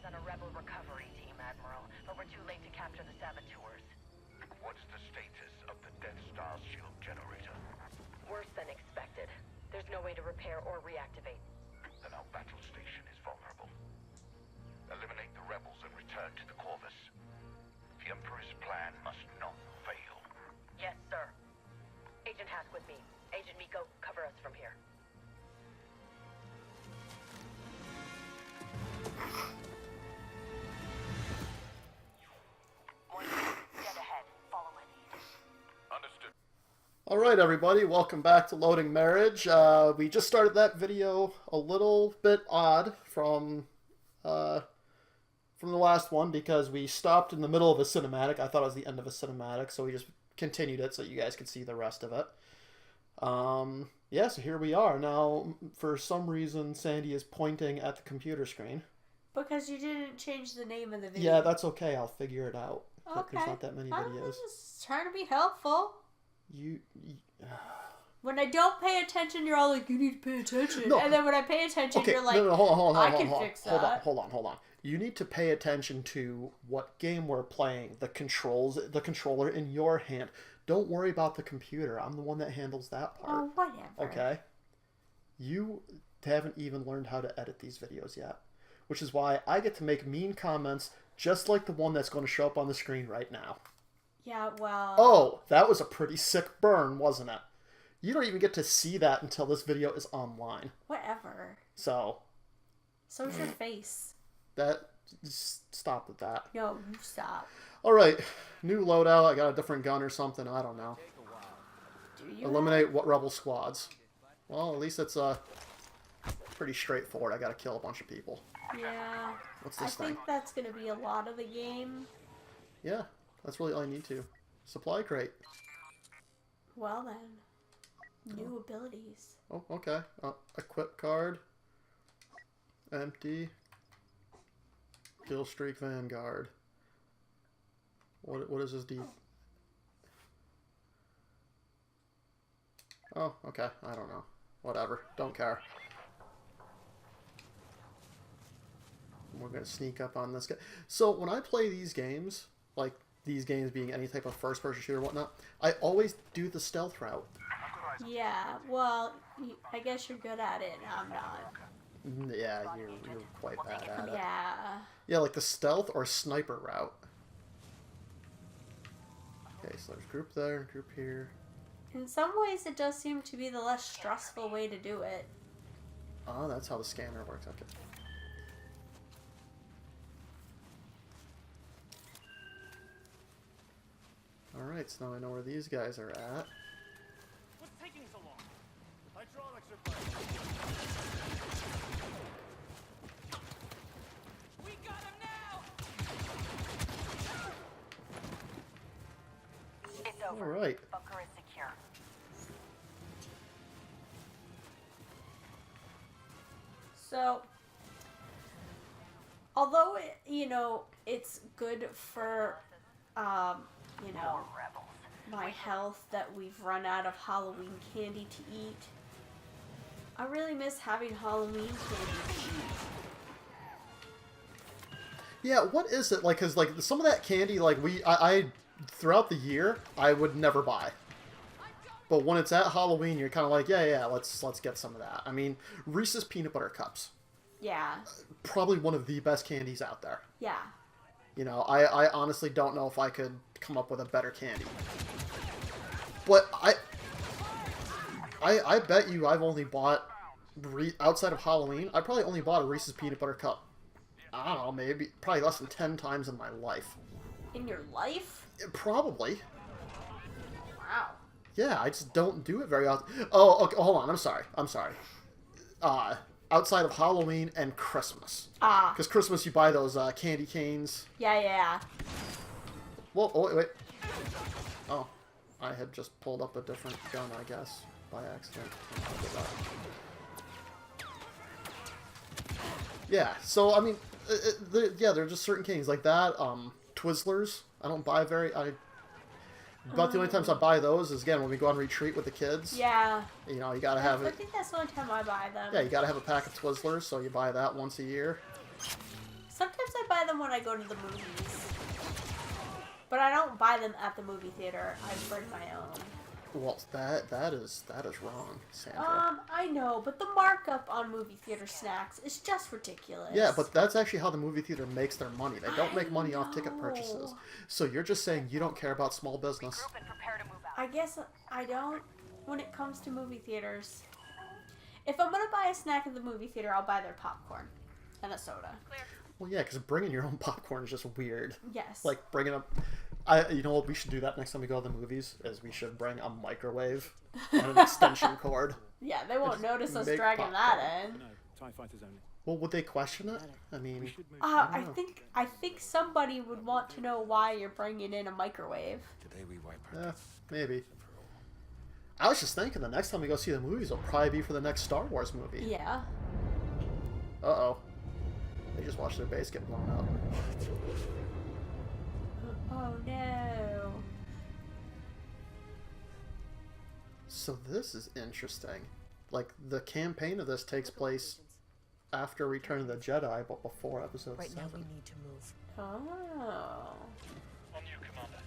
supplies on a rebel recovery team, Admiral, but we're too late to capture the saboteurs. What's the status of the Death Star's shield generator? Worse than expected. There's no way to repair or reactivate. Then our battle station is vulnerable. Eliminate the rebels and return to the Corvus. The Emperor's plan must not fail. Yes, sir. Agent Hask with me. Agent Miko, cover us from here. Dead ahead. Follow my lead. Understood. Alright everybody, welcome back to Loading Marriage. We just started that video a little bit odd from the last one because we stopped in the middle of a cinematic. I thought it was the end of a cinematic, so we just continued it so you guys could see the rest of it. Yeah, so here we are. Now, for some reason, Sandy is pointing at the computer screen. Because you didn't change the name of the video. Yeah, that's okay. I'll figure it out. Okay. There's not that many videos. I'm just trying to be helpful. You When I don't pay attention, you're all like, you need to pay attention. No. And then when I pay attention, okay, you're like, no, hold on, I can fix that. Hold on. You need to pay attention to what game we're playing, the controller in your hand. Don't worry about the computer. I'm the one that handles that part. Oh, whatever. Okay? You haven't even learned how to edit these videos yet. Which is why I get to make mean comments just like the one that's going to show up on the screen right now. Yeah, well... Oh, that was a pretty sick burn, wasn't it? You don't even get to see that until this video is online. Whatever. So So's your face. just stop with that. No, you stop. Alright, new loadout. I got a different gun or something. I don't know. Do you? Eliminate what rebel squads. Well, at least it's pretty straightforward. I gotta kill a bunch of people. Yeah. What's I this thing? think that's going to be a lot of the game. Yeah, that's really all I need to. Supply crate. Well then. New abilities. Oh, okay. Equip card. Empty. Kill streak Vanguard. What is this D? Oh, okay. I don't know. Whatever. Don't care. We're gonna sneak up on this guy. So when I play these games, like these games being any type of first-person shooter or whatnot, I always do the stealth route. Yeah, well, I guess you're good at it. I'm not. Yeah, you're quite bad at it. Yeah. Yeah, like the stealth or sniper route. Okay, so there's group there, group here. In some ways, it does seem to be the less stressful way to do it. Oh, that's how the scanner works. Okay. Alright, so now I know where these guys are at. What's taking so long? Hydraulics are breaking. We got him now! It's over. Alright. Bunker is secure. So, although, it's good for, More rebels. my health that we've run out of Halloween candy to eat, I really miss having Halloween candy to eat. Yeah, what is it? Like, cause like some of that candy, like I throughout the year, I would never buy. But when it's at Halloween, you're kind of like, yeah, let's get some of that. I mean, Reese's Peanut Butter Cups. Yeah. Probably one of the best candies out there. Yeah. You know, I honestly don't know if I could come up with a better candy. But I bet you I've only bought, outside of Halloween, I probably only bought a Reese's Peanut Butter Cup. I don't know, probably less than 10 times in my life. In your life? Probably. Wow. Yeah, I just don't do it very often. Oh, okay, hold on, I'm sorry. Outside of Halloween and Christmas. Ah. Because Christmas you buy those candy canes. Yeah. Whoa, oh, wait. Oh, I had just pulled up a different gun, I guess, by accident. Yeah, so, I mean, there are just certain candies like that. Twizzlers, I don't buy about the only times I buy those is, again, when we go on retreat with the kids. Yeah. You know, you gotta have I it. think that's the only time I buy them. Yeah, you gotta have a pack of Twizzlers, so you buy that once a year. Sometimes I buy them when I go to the movies. But I don't buy them at the movie theater. I bring my own. Well, that is wrong, Sandra. I know, but the markup on movie theater snacks is just ridiculous. Yeah, but that's actually how the movie theater makes their money. They don't make money off ticket know. purchases. So you're just saying you don't care about small business. Group and prepare to move out. I guess I don't when it comes to movie theaters. If I'm gonna buy a snack at the movie theater, I'll buy their popcorn and a soda. Clear. Well, yeah, because bringing your own popcorn is just weird. Yes. Like bringing up, you know what? We should do that next time we go to the movies. Is we should bring a microwave and an extension cord. Yeah, they won't notice us make dragging popcorn. that in. No, TIE fighters only. Well, would they question it? I mean, We should move. I think somebody would want to know why you're bringing in a microwave. Today we wipe our yeah, maybe. I was just thinking the next time we go see the movies will probably be for the next Star Wars movie. Yeah. Uh-oh. They just watched their base get blown up. Oh no. So this is interesting. Like, the campaign of this takes place after Return of the Jedi, but before Episode Right 7. now we need to move. Oh. On you, Commander.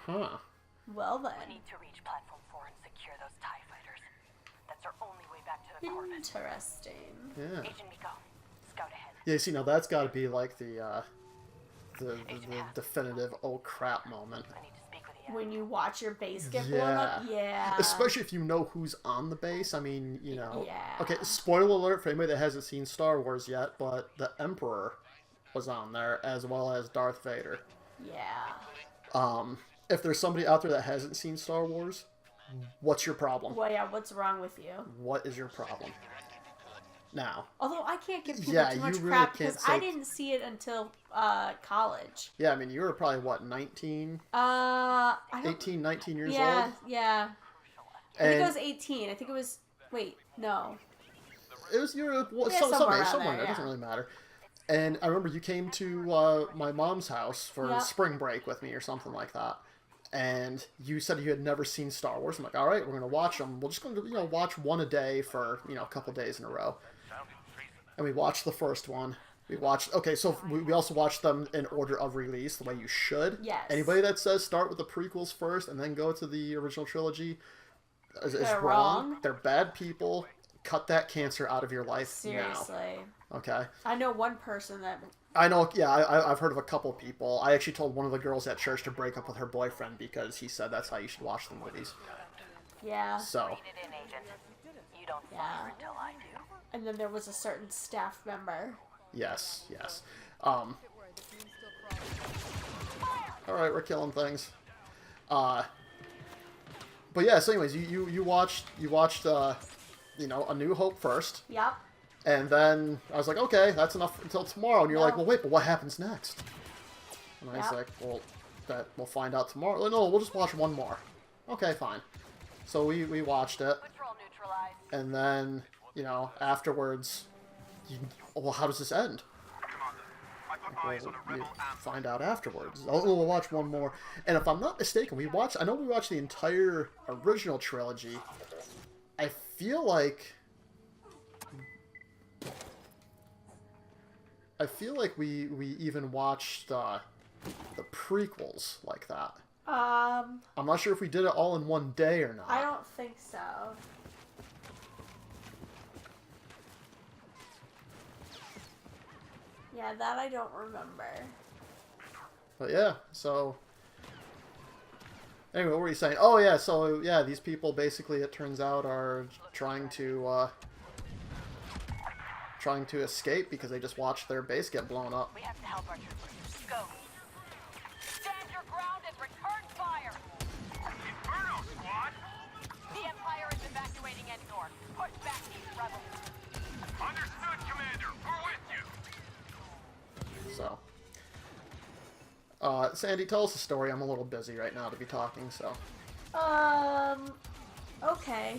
Huh. Well We then. need to reach Platform 4 and secure those TIE fighters. That's our only way back to the Corvus. Interesting. Yeah. Agent Miko, scout ahead. Yeah, see, now that's got to be like the definitive oh crap moment. I need to speak with you. When you watch your base get blown up, yeah. Especially if you know who's on the base. I mean, you know. Yeah. Okay, spoiler alert for anybody that hasn't seen Star Wars yet, but the Emperor was on there as well as Darth Vader. Yeah. If there's somebody out there that hasn't seen Star Wars, what's your problem? Well, yeah, what's wrong with you? What is your problem? Now, Although I can't give people Yeah, too you much really crap can't because I say- didn't see it until college. yeah, I mean, you were probably, what, 19, I don't, 18, 19 years yeah, old? yeah. I And think it was 18. I think it was. Wait, no. it was, you were, well, Yeah, some somewhere age, around somewhere, there, it doesn't yeah. really matter. And I remember you came to my mom's house for Yeah. spring break with me or something like that. And you said you had never seen Star Wars. I'm like, all right, we're going to watch them. We're just going to, watch one a day for, a couple days in a row. And we watched the first one. We watched, okay, so we also watched them in order of release, the way you should. Yes. Anybody that says start with the prequels first and then go to the original trilogy is They're wrong. wrong. They're bad people. Cut that cancer out of your life Seriously. now. Okay? I know one person that. I know, yeah, I've heard of a couple people. I actually told one of the girls at church to break up with her boyfriend because he said that's how you should watch the movies. Yeah. So, Read it in, Agent. You don't Yeah. fire until I do. And then there was a certain staff member. yes. Alright, we're killing things. But yeah, so anyways, you watched A New Hope first, Yep. and then I was like, okay, that's enough until tomorrow, and you're like, No. well, wait, but what happens next? And I was Yep. like, well, that we'll find out tomorrow. No, we'll just watch one more. Okay, fine. So we watched it, Patrol neutralized. and then, afterwards, well, how does this end? Well, you find out afterwards. Oh, we'll watch one more. And if I'm not mistaken, I know we watched the entire original trilogy. I feel like we even watched the prequels like that. I'm not sure if we did it all in one day or not. I don't think so. Yeah, that I don't remember. But yeah, so anyway, what were you saying? Oh yeah, so yeah, these people basically, it turns out, are trying to escape because they just watched their base get blown up. We have to help our troopers. Go. Stand your ground and return fire. Inferno squad! The Empire is evacuating Endor. Push back these rebels. Understood, Commander. We're with you. So, Sandy, tell us a story. I'm a little busy right now to be talking, so. Okay.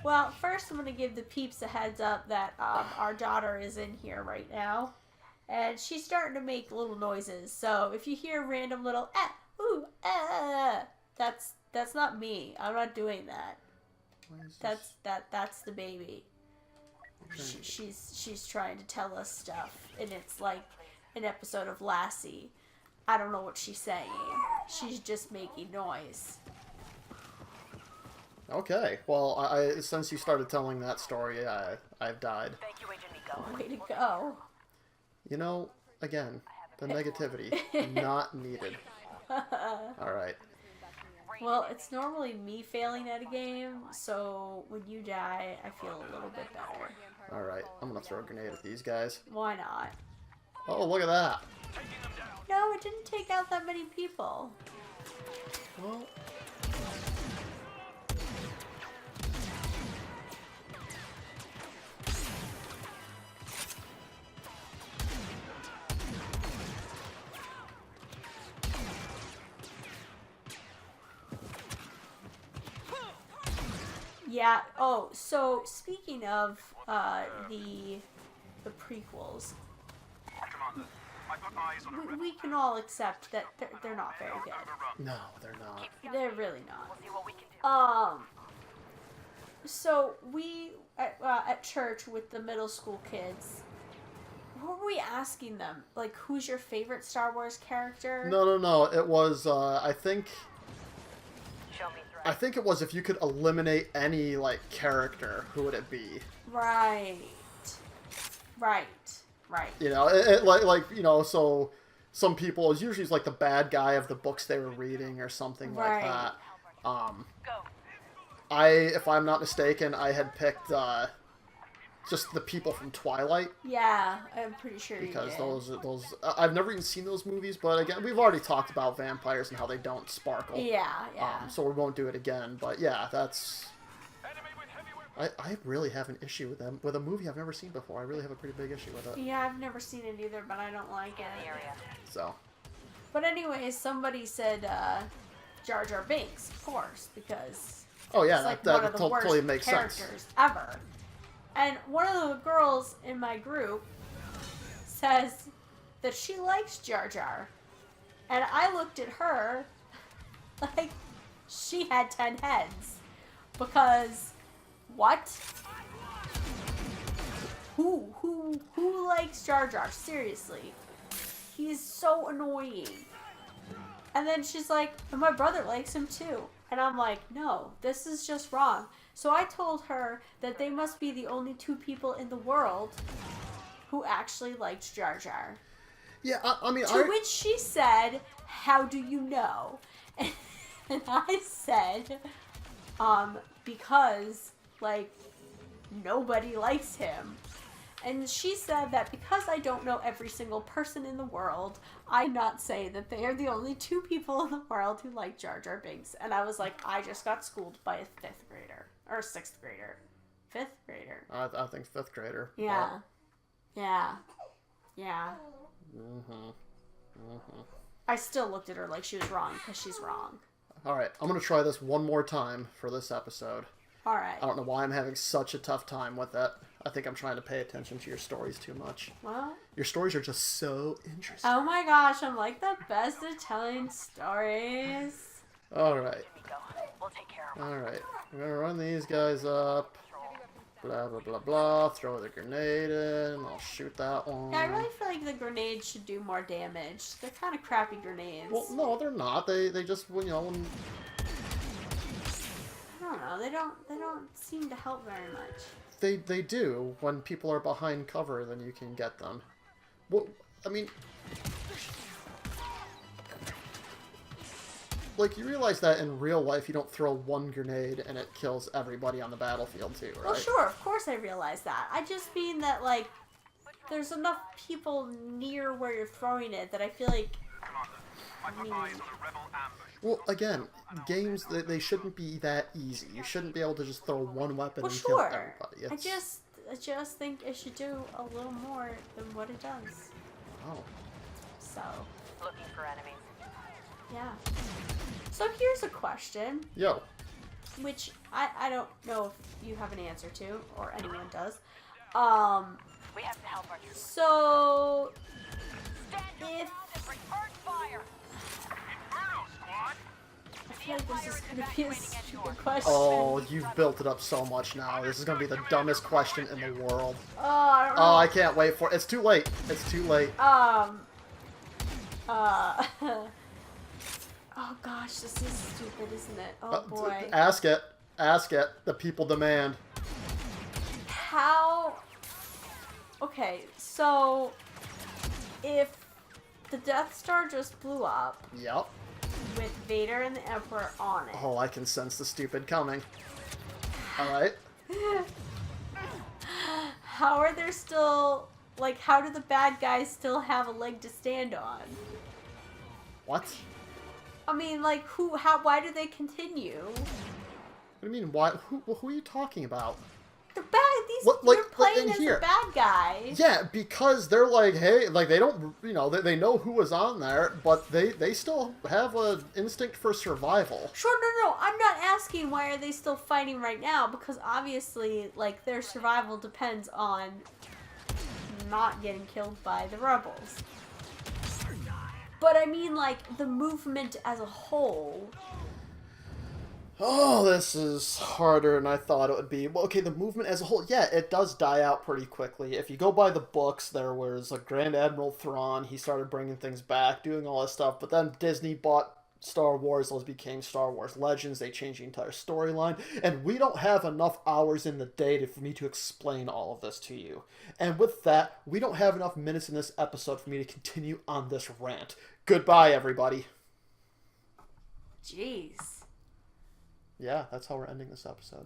Well, first I'm gonna give the peeps a heads up that our daughter is in here right now, and she's starting to make little noises. So if you hear random little that's not me. I'm not doing that. That's the baby. she's trying to tell us stuff, and it's like an episode of Lassie. I don't know what she's saying. She's just making noise. Okay, well, I since you started telling that story, I've died. Thank you, Agent Miko. Way to go. You know, again, the negativity, not needed. Alright. Well, it's normally me failing at a game, so when you die, I feel a little bit better. Alright, I'm gonna throw a grenade at these guys. Why not? Oh, look at that. No, it didn't take out that many people. Well, Yeah. Oh, so speaking of the prequels, we can all accept that they're not very good. no, they're not. They're really not. See what we can do. So we at church with the middle school kids, what were we asking them? Like, who's your favorite Star Wars character? No. It was, I think Show me through. I think it was if you could eliminate any, like, character, who would it be? Right. You know, it like you know, so some people, it's usually like the bad guy of the books they were reading or something like that. Go. If I'm not mistaken, I had picked just the people from Twilight. Yeah, I'm pretty sure Because you did. those I've never even seen those movies, but again, we've already talked about vampires and how they don't sparkle. Yeah. So we won't do it again. But yeah, that's. I really have an issue with them with a movie I've never seen before. I really have a pretty big issue with it. Yeah, I've never seen it either, but I don't like In the it. area. So. But anyways, somebody said Jar Jar Binks, of course, because Oh yeah, it's like that one of the totally worst makes characters sense. ever. And one of the girls in my group says that she likes Jar Jar. And I looked at her like she had 10 heads. Because, what? Who likes Jar Jar? Seriously. He's so annoying. And then she's like, and my brother likes him too. And I'm like, no, this is just wrong. So I told her that they must be the only two people in the world who actually liked Jar Jar. Yeah, I mean, To which she said, how do you know? And I said, because, like, nobody likes him. And she said that because I don't know every single person in the world, I not say that they are the only two people in the world who like Jar Jar Binks. And I was like, I just got schooled by a 5th grader. Or 6th grader. 5th grader. I think 5th grader. Yeah. But... Yeah. I still looked at her like she was wrong, because she's wrong. Alright, I'm going to try this one more time for this episode. Alright. I don't know why I'm having such a tough time with it. I think I'm trying to pay attention to your stories too much. Well, Your stories are just so interesting. oh my gosh, I'm like the best at telling stories. Alright, Miko. We'll take care of him. alright. We're going to run these guys up. Blah, blah, blah, blah. Throw the grenade in. I'll shoot that one. Yeah, I really feel like the grenades should do more damage. They're kind of crappy grenades. Well, no, they're not. They just, you know, when... I don't know. They don't seem to help very much. They do. When people are behind cover, then you can get them. Well, I mean... Like, you realize that in real life, you don't throw one grenade and it kills everybody on the battlefield, too, right? Well, sure, of course I realize that. I just mean that, like, there's enough people near where you're throwing it that I feel like... I mean, Well, again, games, they shouldn't be that easy. You shouldn't be able to just throw one weapon well, and kill sure. everybody. I It's... just think it should do a little more than what it does. Oh. So, Looking for enemies. yeah. So here's a question, Yo. which I don't know if you have an answer to, or anyone does. We have to help our troops. So, Stand your if ground and return fire. Inferno, squad! I feel like this is gonna be a stupid question. Oh, you've built it up so much now. This is gonna be the dumbest question in the world. Oh, I don't know. Oh, I can't wait for it. It's too late. It's too late. Oh gosh, this is stupid, isn't it? Oh boy. Ask it. Ask it. The people demand. How... Okay, so... If the Death Star just blew up Yep. with Vader and the Emperor on it... Oh, I can sense the stupid coming. Alright. How are there still... Like, how do the bad guys still have a leg to stand on? What? I mean, like, why do they continue? What do you mean? Why? Who are you talking about? The bad, these, What, like, you're playing in as here? a bad guy. Yeah, because they're like, hey, like, they don't, you know, they know who was on there, but they still have an instinct for survival. Sure, no, I'm not asking why are they still fighting right now, because obviously, like, their survival depends on not getting killed by the rebels. But I mean, like, the movement as a whole. Oh, this is harder than I thought it would be. Well, okay, the movement as a whole, yeah, it does die out pretty quickly. If you go by the books, there was a Grand Admiral Thrawn. He started bringing things back, doing all this stuff. But then Disney bought Star Wars. Those became Star Wars Legends. They changed the entire storyline. And we don't have enough hours in the day for me to explain all of this to you. And with that, we don't have enough minutes in this episode for me to continue on this rant. Goodbye, everybody. Jeez. Yeah, that's how we're ending this episode.